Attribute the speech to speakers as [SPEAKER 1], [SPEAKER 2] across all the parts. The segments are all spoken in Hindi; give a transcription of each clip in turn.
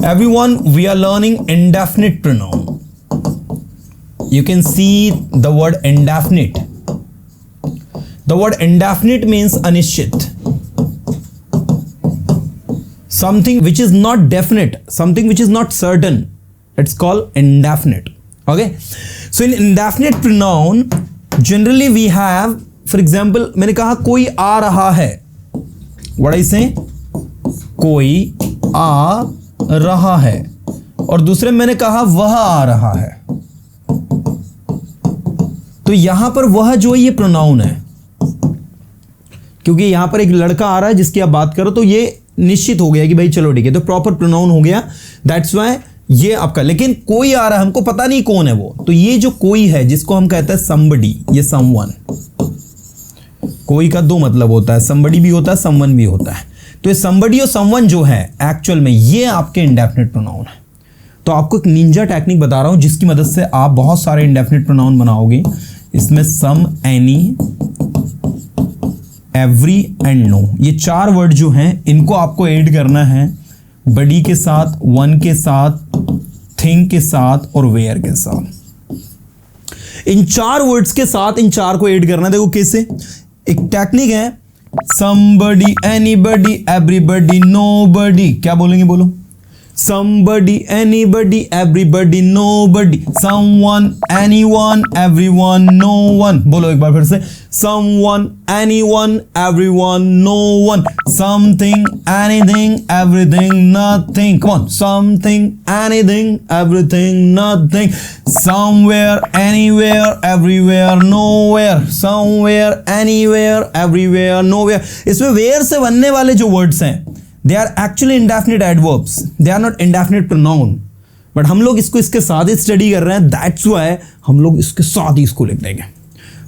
[SPEAKER 1] Everyone, we are learning indefinite pronoun. You can see the word indefinite. The word indefinite means अनिश्चित. Something which is not definite, something which is not certain. It's called indefinite. Okay. So in indefinite pronoun, generally we have, for example, मैंने कहा कोई आ रहा है. What I say? कोई आ रहा है. और दूसरे मैंने कहा वह आ रहा है. तो यहां पर वह जो ये प्रोनाउन है, क्योंकि यहां पर एक लड़का आ रहा है जिसकी आप बात करो, तो ये निश्चित हो गया कि भाई चलो ठीक है, तो प्रॉपर प्रोनाउन हो गया. दैट्स वाई ये आपका. लेकिन कोई आ रहा है, हमको पता नहीं कौन है वो, तो ये जो कोई है जिसको हम कहते हैं somebody, ये someone. कोई का दो मतलब होता है, somebody भी होता है, someone भी होता है. तो ये somebody और someone जो है एक्चुअल में ये आपके इंडेफिनिट प्रोनाउन है. तो आपको एक निंजा टेक्निक बता रहा हूं जिसकी मदद से आप बहुत सारे इंडेफिनिट प्रोनाउन बनाओगे. इसमें सम, एनी, एवरी एंड नो, ये चार वर्ड जो हैं इनको आपको ऐड करना है बडी के साथ, वन के साथ, थिंग के साथ और वेयर के साथ. इन चार वर्ड्स के साथ इन चार को ऐड करना. देखो कैसे, एक टेक्निक है somebody, anybody, everybody, nobody. क्या बोलेंगे, बोलो. Somebody, anybody, everybody, nobody. Someone, anyone, everyone, no one. बोलो एक बार फिर से. Someone, anyone, everyone, no one. Something, anything, everything, nothing. Come on. Something, anything, everything, nothing. Somewhere, anywhere, everywhere, nowhere. Somewhere, anywhere, everywhere, nowhere. इसमें where से बनने वाले जो words हैं, they are actually indefinite adverbs. They are not indefinite pronoun. But हम लोग इसको इसके साथ ही स्टडी कर रहे हैं. That's why हम लोग इसके साथ ही इसको लिख देंगे.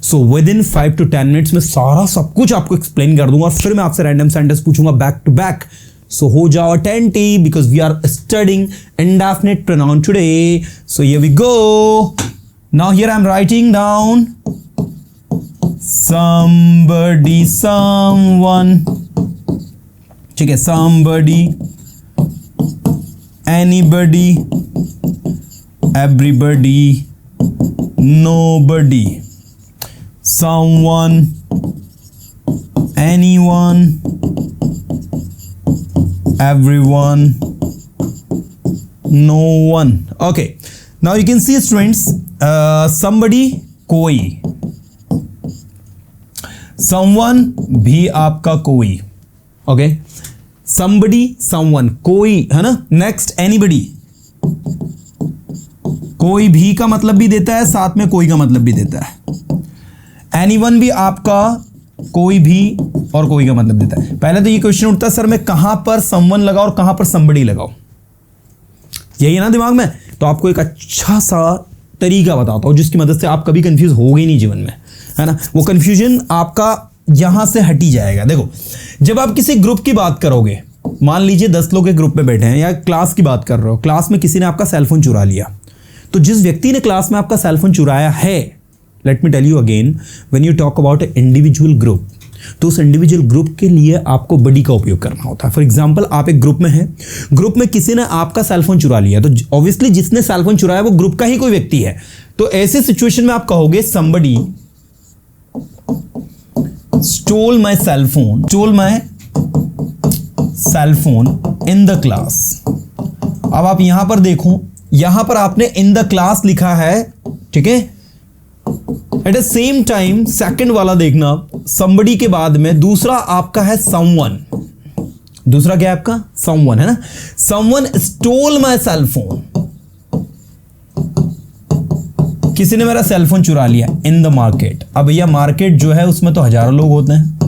[SPEAKER 1] So within 5 to 10 minutes में सारा सब कुछ आपको एक्सप्लेन कर दूंगा. फिर मैं आपसे रैंडम सेंटेंस पूछूंगा बैक टू बैक. So हो जाओ attentive because we are studying indefinite pronoun today. So here we go. Now here I am writing down somebody, someone. ठीक है, somebody, anybody, everybody, nobody. Someone, anyone, everyone, no one. Okay, now you can see students, somebody, कोई, someone भी आपका कोई. ओके, somebody, someone, कोई है ना. नेक्स्ट, anybody, कोई भी का मतलब भी देता है, साथ में कोई का मतलब भी देता है. anyone भी आपका कोई भी और कोई का मतलब देता है. पहले तो ये क्वेश्चन उठता है, सर मैं कहां पर someone लगाओ और कहां पर somebody लगाओ, यही है ना दिमाग में. तो आपको एक अच्छा सा तरीका बताता हूं जिसकी मदद से आप कभी कंफ्यूज होगे नहीं जीवन में, है ना. वो कंफ्यूजन आपका यहां से हटी जाएगा. देखो, जब आप किसी ग्रुप की बात करोगे, मान लीजिए 10 लोग एक ग्रुप में बैठे हैं, या क्लास की बात कर रहे हो, क्लास में किसी ने आपका सेलफोन चुरा लिया, तो जिस व्यक्ति ने क्लास में आपका सेलफोन चुराया है, let me tell you again, when you talk about a individual group, तो उस इंडिविजुअल ग्रुप के लिए आपको बडी का उपयोग करना होता है. फॉर एग्जाम्पल, आप एक ग्रुप में हैं, ग्रुप में किसी ने आपका सेलफोन चुरा लिया, तो ऑब्वियसली जिसने सेलफोन चुराया वो ग्रुप का ही कोई व्यक्ति है. तो ऐसे सिचुएशन में आप कहोगे somebody stole my cell phone in the class. अब आप यहां पर देखो, यहां पर आपने in the class लिखा है, ठीक है. At the same time second वाला देखना, somebody के बाद में दूसरा आपका है someone. दूसरा क्या है आपका? someone, है ना. someone stole my cell phone. किसी ने मेरा सेलफोन चुरा लिया इन द मार्केट. अब भैया मार्केट जो है उसमें तो हजारों लोग होते हैं,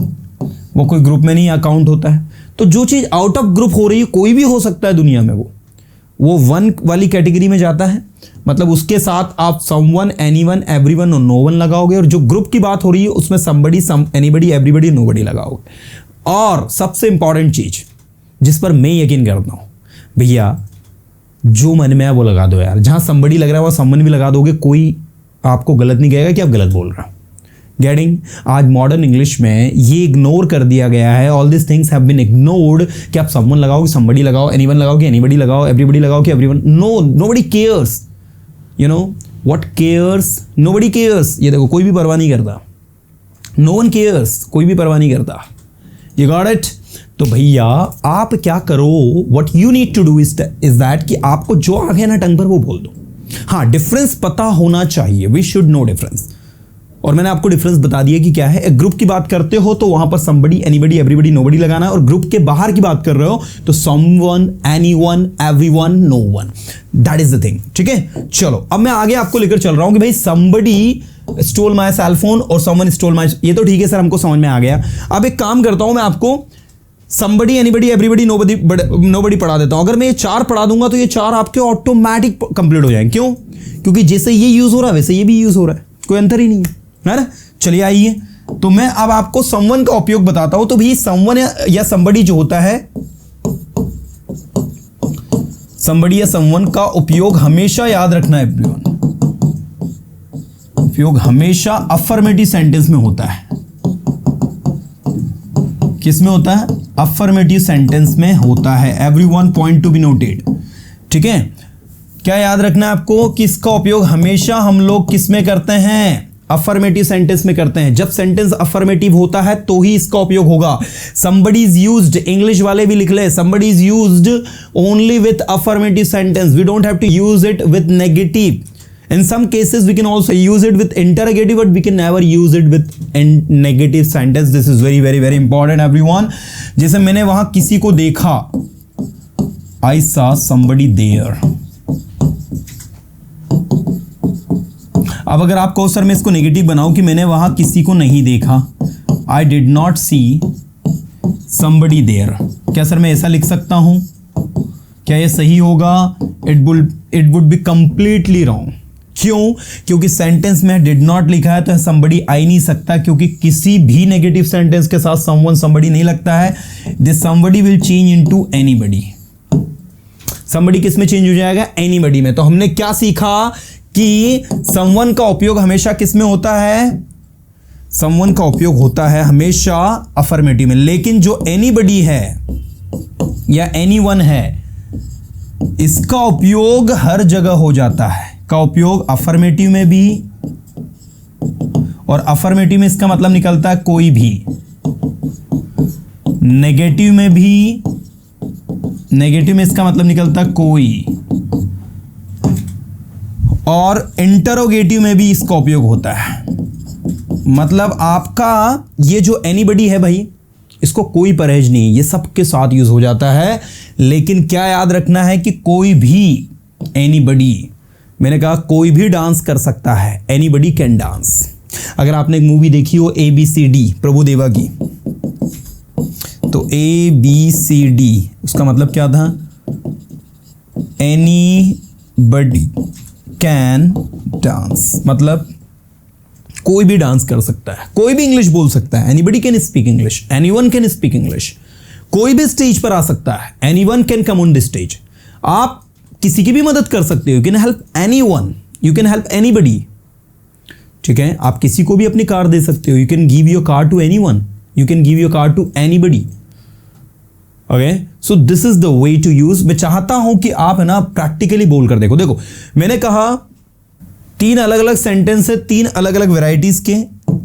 [SPEAKER 1] वो कोई ग्रुप में नहीं अकाउंट होता है. तो जो चीज़ आउट ऑफ ग्रुप हो रही है, कोई भी हो सकता है दुनिया में, वो वन वाली कैटेगरी में जाता है. मतलब उसके साथ आप समवन, एनीवन, एवरीवन और नोवन लगाओगे, और जो ग्रुप की बात हो रही है उसमें समबडी, एनीबडी, एवरीबडी, नोबडी लगाओगे. और सबसे इंपॉर्टेंट चीज जिस पर मैं यकीन करता हूं, भैया जो मन में है वो लगा दो यार. जहां समबडी लग रहा है वहां समवन भी लगा दोगे, कोई आपको गलत नहीं कहेगा कि आप गलत बोल रहे हो. गेटिंग? आज मॉडर्न इंग्लिश में ये इग्नोर कर दिया गया है, all this things have been ignored, कि आप समवन लगाओ कि somebody लगाओ, एनीवन लगाओ कि एनीबडी लगाओ, एवरीबडी लगाओ कि everyone. No, nobody cares. You know what cares? Nobody cares. ये देखो, कोई भी परवाह नहीं करता. नो वन केयर्स, कोई भी परवाह नहीं करता. You got it? तो भैया आप क्या करो, what you need to do is that कि आपको जो आ गया ना टंग पर वो बोल दो. हाँ, डिफरेंस पता होना चाहिए. We should know difference. और मैंने आपको डिफरेंस बता दिया कि क्या है. एक ग्रुप की बात करते हो तो वहां पर somebody, anybody, everybody, nobody लगाना है, और ग्रुप के बाहर की बात कर रहे हो तो someone, anyone, everyone, no one. That is the thing. ठीक है, चलो अब मैं आगे आपको लेकर चल रहा हूं कि भाई somebody stole my cell phone और someone stole my, ये तो ठीक है सर, हमको समझ में आ गया. अब एक काम करता हूं, मैं आपको somebody, anybody, everybody, nobody पढ़ा देता हूं. अगर मैं ये 4 पढ़ा दूंगा तो ये 4 आपके ऑटोमेटिक कंप्लीट हो जाएंगे. क्यों? क्योंकि जैसे ये यूज हो रहा है वैसे ये भी यूज हो रहा है, कोई अंतर ही नहीं है ना. चलिए आइए, तो मैं अब आपको समवन का उपयोग बताता हूं. तो भी समवन या somebody जो होता है, somebody या समवन का उपयोग हमेशा याद रखना है एवरीवन. उपयोग हमेशा अफर्मेटिव सेंटेंस में होता है. किस में होता है? अफर्मेटिव सेंटेंस में होता है. Everyone point to be noted. ठीक है, क्या याद रखना है आपको कि इसका उपयोग हमेशा हम लोग किस में करते हैं? अफर्मेटिव सेंटेंस में करते हैं. जब सेंटेंस अफर्मेटिव होता है तो ही इसका उपयोग होगा. somebody is used, इंग्लिश वाले भी लिख ले, somebody is used only with affirmative sentence. We don't have to use it with negative. In some cases we can also use it with interrogative, but we can never use it with negative sentence. This is very very very important everyone. जैसे मैंने वहां किसी को देखा, I saw somebody there. अब अगर आप कहो सर मैं इसको नेगेटिव बनाऊं कि मैंने वहां किसी को नहीं देखा, I did not see somebody there. क्या सर मैं ऐसा लिख सकता हूं? क्या ये सही होगा? It would be completely wrong. क्यों? क्योंकि सेंटेंस में डिड नॉट लिखा है तो somebody आ ही नहीं सकता, क्योंकि किसी भी नेगेटिव सेंटेंस के साथ someone, somebody नहीं लगता है. This somebody will change into anybody. somebody किस में चेंज हो जाएगा? anybody में. तो हमने क्या सीखा कि someone का उपयोग हमेशा किस में होता है? someone का उपयोग होता है हमेशा अफर्मेटिव में. लेकिन जो anybody है या anyone है, इसका उपयोग हर जगह हो जाता है. का उपयोग अफर्मेटिव में भी, और अफर्मेटिव में इसका मतलब निकलता है कोई भी. नेगेटिव में भी, नेगेटिव में इसका मतलब निकलता है कोई, और इंटरोगेटिव में भी इसका उपयोग होता है. मतलब आपका ये जो एनीबडी है भाई, इसको कोई परहेज नहीं, ये सबके साथ यूज हो जाता है. लेकिन क्या याद रखना है कि कोई भी, एनीबडी, मैंने कहा कोई भी डांस कर सकता है. Anybody can dance. अगर आपने एक मूवी देखी हो ABCD प्रभुदेवा की, तो ABCD उसका मतलब क्या था? Anybody can dance. मतलब कोई भी डांस कर सकता है, कोई भी इंग्लिश बोल सकता है. Anybody can speak English, anyone can speak English. कोई भी स्टेज पर आ सकता है. Anyone can come on the stage. आप किसी की भी मदद कर सकते हो. You can help anyone, you can help anybody. ठीक है, आप किसी को भी अपनी कार दे सकते हो. You can give your car to anyone, you can give your car to anybody. Okay, so this is the way to use. मैं चाहता हूं कि आप है ना प्रैक्टिकली बोल कर देखो. देखो मैंने कहा 3 अलग अलग सेंटेंस है, 3 अलग अलग वेराइटीज के,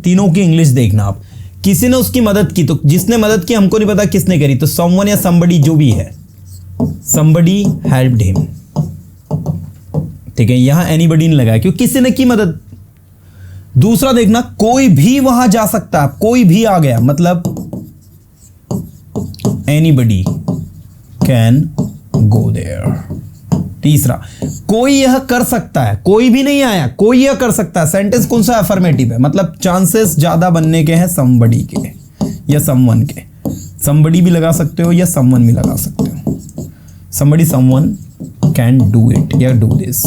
[SPEAKER 1] तीनों की इंग्लिश देखना आप. किसी ने उसकी मदद की, तो जिसने मदद की हमको नहीं पता किसने करी, तो समवन या somebody जो भी है, somebody helped him. ठीक है, यहां एनीबडी नहीं लगाया क्योंकि किसी ने की मदद. दूसरा देखना, कोई भी वहां जा सकता है, कोई भी आ गया, मतलब एनीबडी कैन गो देयर. तीसरा, कोई यह कर सकता है, कोई भी नहीं आया, कोई यह कर सकता है. सेंटेंस कौन सा? अफर्मेटिव है, मतलब चांसेस ज्यादा बनने के हैं somebody के या someone के. somebody भी लगा सकते हो या someone भी लगा सकते हो. somebody, someone can do it या do this.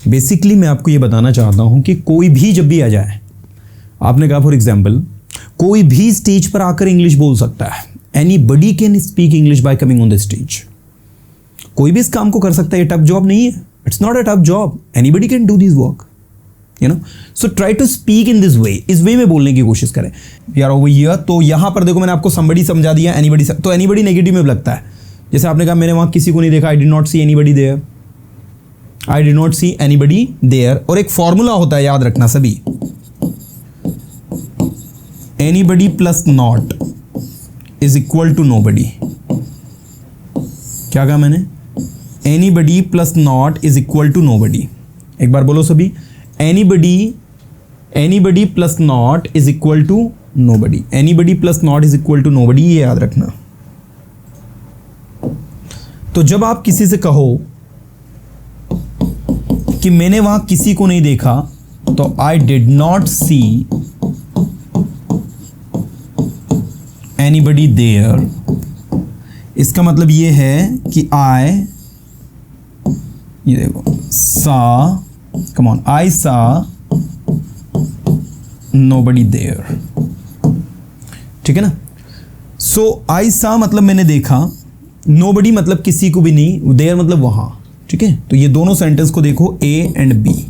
[SPEAKER 1] बेसिकली मैं आपको ये बताना चाहता हूं कि कोई भी जब भी आ जाए, आपने कहा फॉर एग्जाम्पल कोई भी स्टेज पर आकर इंग्लिश बोल सकता है. Anybody can speak English by coming on the stage. कोई भी इस काम को कर सकता है. ये टफ जॉब नहीं है. It's not a tough job. Anybody can do this work. You know. So try to speak in this way, इस वे में बोलने की कोशिश करें यार ओवर हियर। तो यहां पर देखो मैंने आपको समबडी समझा दिया, एनीबडी, तो एनीबडी नेगेटिव में लगता है। जैसे आपने कहा मैंने वहां किसी को नहीं देखा, I did not see anybody there, I did not see anybody there. और एक फॉर्मूला होता है याद रखना सभी, anybody plus not is equal to nobody. क्या कहा मैंने? Anybody plus not is equal to nobody. एक बार बोलो सभी, anybody plus not is equal to nobody, anybody plus not is equal to nobody, ये याद रखना। तो जब आप किसी से कहो कि मैंने वहां किसी को नहीं देखा, तो I did not see anybody there, इसका मतलब ये है कि आई, ये देखो, सा, कम ऑन, आई सा नोबडी देयर, ठीक है ना। सो आई सा मतलब मैंने देखा, नोबडी मतलब किसी को भी नहीं, देयर मतलब वहां, ठीक है। तो ये दोनों सेंटेंस को देखो, A and B.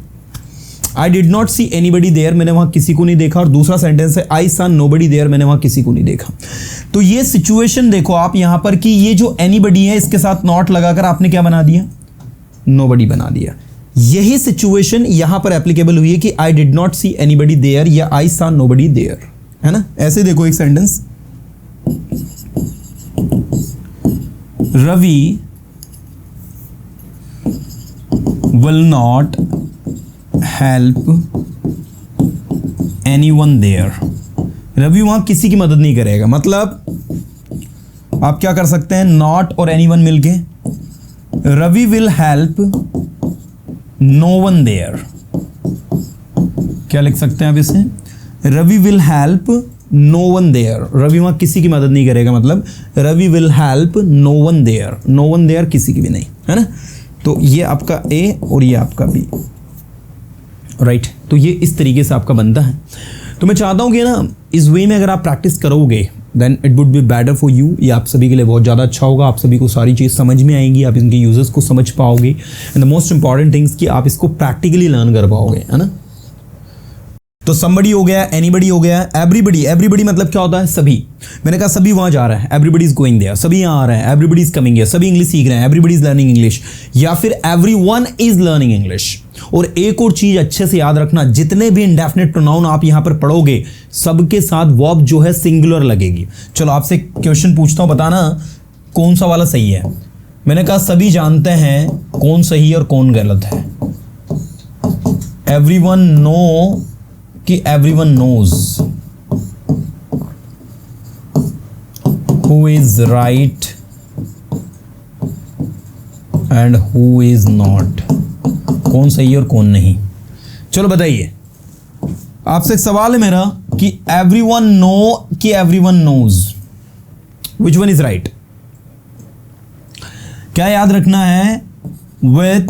[SPEAKER 1] I did not see anybody there, मैंने वहां किसी को नहीं देखा, और दूसरा सेंटेंस है आई सा नोबडी देयर, मैंने वहां किसी को नहीं देखा। तो ये सिचुएशन देखो आप यहां पर कि ये जो एनीबडी है इसके साथ नॉट लगाकर आपने क्या बना दिया? नोबडी बना दिया। यही सिचुएशन यहां पर एप्लीकेबल हुई है कि I did not see anybody there या आई सा नोबडी देयर, है ना। ऐसे देखो एक sentence, Ravi will not help anyone there, Ravi वहां किसी की मदद नहीं करेगा। मतलब आप क्या कर सकते हैं, नॉट और एनीवन मिलके, Ravi will help no one there. क्या लिख सकते हैं आप इसे? Ravi will help no one there, Ravi वहां किसी की मदद नहीं करेगा, मतलब Ravi will help no one there, no one there किसी की भी नहीं, है ना। तो ये आपका ए और ये आपका बी, राइट। तो ये इस तरीके से आपका बनता है। तो मैं चाहता हूं कि ना इस वे में अगर आप प्रैक्टिस करोगे then it would be better for you, ये आप सभी के लिए बहुत ज़्यादा अच्छा होगा, आप सभी को सारी चीज़ समझ में आएंगी, आप इनके यूजर्स को समझ पाओगे, and the most important things कि आप इसको प्रैक्टिकली लर्न कर पाओगे, है ना। तो समबडी हो गया, एनीबडी हो गया, एवरीबडी, एवरीबडी मतलब क्या होता है? सभी। मैंने कहा सभी वहां जा रहे हैं, एवरीबडी इज गोइंग देयर, सभी यहाँ आ रहे हैं, एवरीबडी इज कमिंग हियर, सभी इंग्लिश सीख रहे हैं, एवरीबडी इज लर्निंग इंग्लिश, या फिर एवरीवन इज लर्निंग इंग्लिश। और एक और चीज अच्छे से याद रखना, जितने भी इंडेफिनिट प्रोनाउन आप यहां पर पढ़ोगे सबके साथ वर्ब जो है सिंगुलर लगेगी। चलो आपसे क्वेश्चन पूछता हूं, बताना कौन सा वाला सही है। मैंने कहा सभी जानते हैं कौन सही और कौन गलत है। एवरीवन नो कि everyone knows, who is right and who is not, कौन सही और कौन नहीं। चलो बताइए, आपसे एक सवाल है मेरा कि एवरीवन नो कि everyone knows, which one is right. क्या याद रखना है? With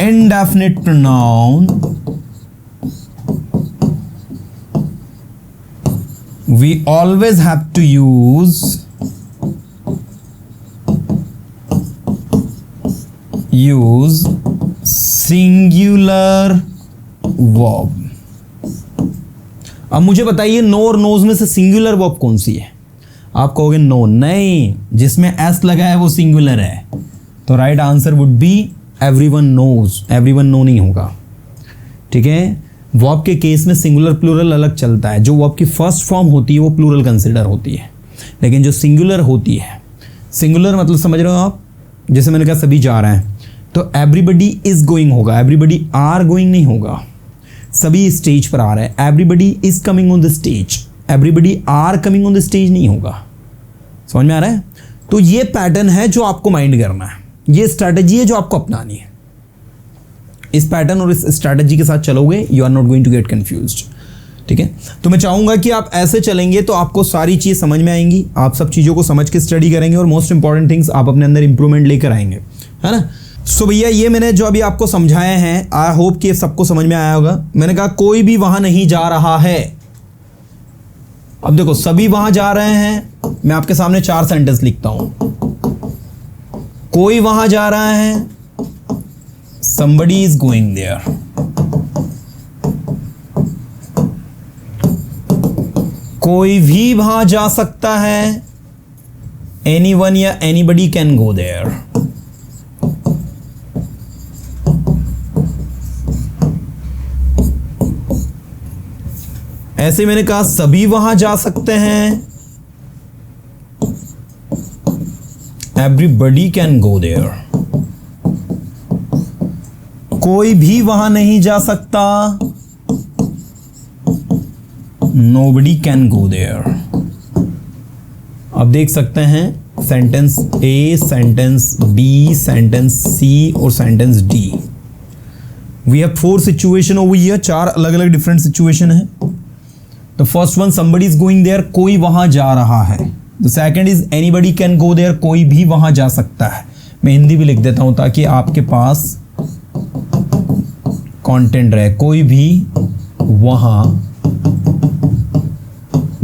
[SPEAKER 1] indefinite pronoun we always have to use singular verb। अब मुझे बताइए नो और नोज में से सिंगुलर वर्ब कौन सी है? आप कहोगे नो, नहीं, जिसमें एस लगा है वो सिंगुलर है। तो right answer would be everyone knows. Everyone know नहीं होगा, ठीक है। वर्ब के केस में सिंगुलर प्लूरल अलग चलता है। जो वर्ब की फर्स्ट फॉर्म होती है वो प्लूरल कंसिडर होती है, लेकिन जो सिंगुलर होती है, सिंगुलर मतलब समझ रहे हो आप, जैसे मैंने कहा सभी जा रहे हैं तो एवरीबडी इज गोइंग होगा, एवरीबडी आर गोइंग नहीं होगा। सभी स्टेज पर आ रहे हैं, everybody is coming on the stage, everybody are coming on the stage नहीं होगा। समझ में आ रहा है? तो ये पैटर्न है जो आपको माइंड करना है, ये स्ट्रैटेजी है जो आपको अपनानी है। इस पैटर्न और इस स्ट्रैटेजी के साथ चलोगे, you are not going to get confused, ठीक है। तो मैं चाहूंगा कि आप ऐसे चलेंगे तो आपको सारी चीज समझ में आएंगी, आप सब चीजों को समझ के स्टडी करेंगे और मोस्ट इंपॉर्टेंट थिंग्स आप अपने अंदर इंप्रूवमेंट लेकर आएंगे, है ना। सो भैया ये मैंने जो अभी आपको समझाए हैं, आई होप कि सबको समझ में आया होगा। मैंने कहा कोई भी वहां नहीं जा रहा है। अब देखो सभी वहां जा रहे हैं, मैं आपके सामने 4 सेंटेंस लिखता हूं। कोई वहां जा रहा है, somebody is going there. कोई भी वहां जा सकता है. anyone या anybody can go there. ऐसे मैंने कहा सभी वहां जा सकते हैं. Everybody can go there. कोई भी वहां नहीं जा सकता. Nobody can go there. अब देख सकते हैं sentence A, sentence B, sentence C और sentence D. We have 4 situation over here. 4 अलग अलग डिफरेंट सिचुएशन है. The first one, somebody is going there, कोई वहां जा रहा है. The second is anybody can go there, कोई भी वहां जा सकता है. मैं हिंदी भी लिख देता हूं ताकि आपके पास कंटेंट रहे. कोई भी वहां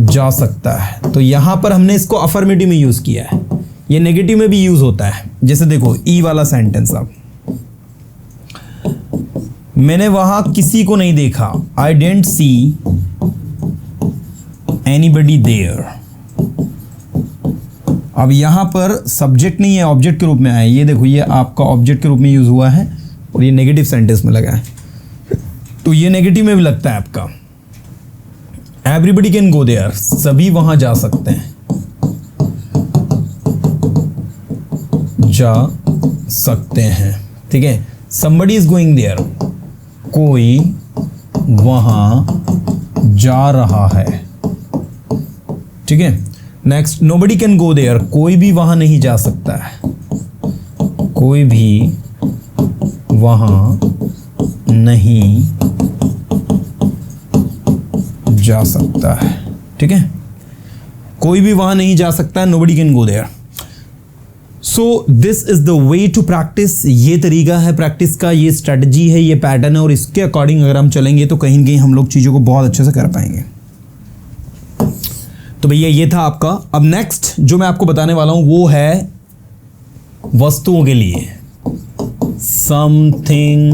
[SPEAKER 1] जा सकता है. तो यहां पर हमने इसको अफर्मेटिव में यूज किया है. ये नेगेटिव में भी यूज होता है. जैसे देखो ई वाला सेंटेंस. अब मैंने वहां किसी को नहीं देखा. आई डेंट सी एनीबडी देयर. अब यहां पर सब्जेक्ट नहीं है, ऑब्जेक्ट के रूप में आया. ये देखो ये आपका ऑब्जेक्ट के रूप में यूज हुआ है और ये नेगेटिव सेंटेंस में लगा है. तो ये नेगेटिव में भी लगता है आपका. एवरीबडी कैन गो देयर, सभी वहां जा सकते हैं. जा सकते हैं. ठीक है. somebody इज गोइंग देयर, कोई वहां जा रहा है. ठीक है. Next, nobody can go there, कोई भी वहां नहीं जा सकता है. कोई भी वहां नहीं जा सकता है. ठीक है. कोई भी वहां नहीं जा सकता है. nobody can go there. So this is the way to practise. ये तरीका है प्रैक्टिस का, ये स्ट्रेटजी है, ये पैटर्न है. और इसके अकॉर्डिंग अगर हम चलेंगे तो कहीं ना कहीं हम लोग चीज़ों को बहुत अच्छे से कर पाएंगे. तो भैया ये था आपका. अब नेक्स्ट जो मैं आपको बताने वाला हूं वो है वस्तुओं के लिए. Something,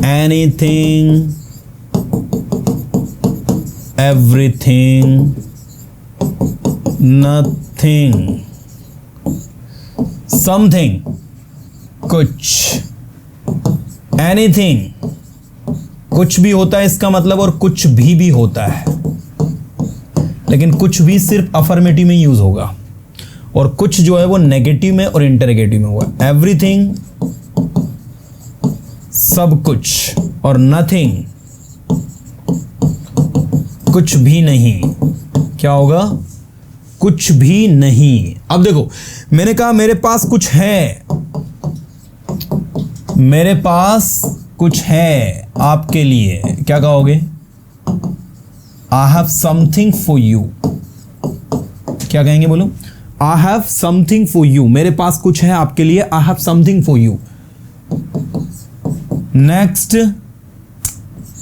[SPEAKER 1] anything, everything, nothing. Something कुछ, एनीथिंग कुछ भी होता है इसका मतलब, और कुछ भी होता है. लेकिन कुछ भी सिर्फ अफर्मेटिव में यूज होगा और कुछ जो है वो नेगेटिव में और इंटरोगेटिव में होगा. एवरीथिंग सब कुछ, और नथिंग कुछ भी नहीं. क्या होगा? कुछ भी नहीं. अब देखो मैंने कहा मेरे पास कुछ है. मेरे पास कुछ है आपके लिए. क्या कहोगे? I have something for you. क्या कहेंगे? बोलो. I have something for you. मेरे पास कुछ है आपके लिए. I have something for you. Next,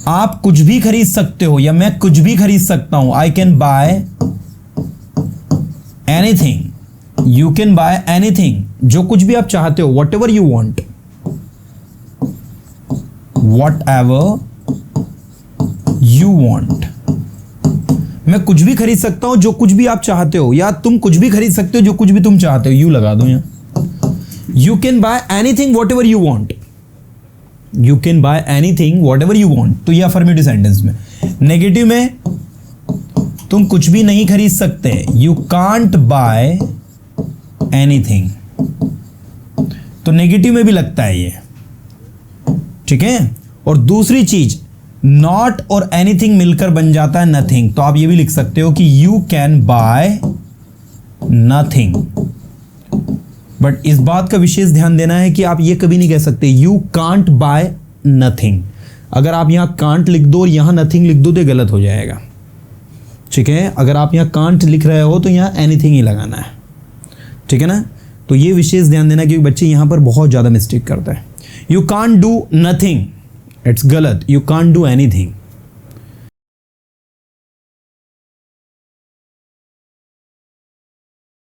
[SPEAKER 1] आप कुछ भी खरीद सकते हो या मैं कुछ भी खरीद सकता हूं. I can buy anything. You can buy anything. जो कुछ भी आप चाहते हो, what ever you want, what ever you want. मैं कुछ भी खरीद सकता हूं जो कुछ भी आप चाहते हो, या तुम कुछ भी खरीद सकते हो जो कुछ भी तुम चाहते हो. यू लगा दो यहां. You can buy anything what ever you want. You can buy anything what ever you want. तो ये अफर्मेटिव सेंटेंस में. नेगेटिव में तुम कुछ भी नहीं खरीद सकते. You can't buy anything. तो नेगेटिव में भी लगता है ये. ठीक है. और दूसरी चीज, नॉट और एनीथिंग मिलकर बन जाता है नथिंग. तो आप ये भी लिख सकते हो कि you can buy nothing. But इस बात का विशेष ध्यान देना है कि आप ये कभी नहीं कह सकते यू कांट बाय नथिंग. अगर आप यहां कांट लिख दो और यहां नथिंग लिख दो तो गलत हो जाएगा. ठीक है. अगर आप यहां कांट लिख रहे हो तो यहां एनीथिंग ही लगाना है. ठीक है ना. तो ये विशेष ध्यान देना क्योंकि बच्चे यहां पर बहुत ज्यादा मिस्टेक करते हैं. You can't do nothing, it's गलत. You can't do anything.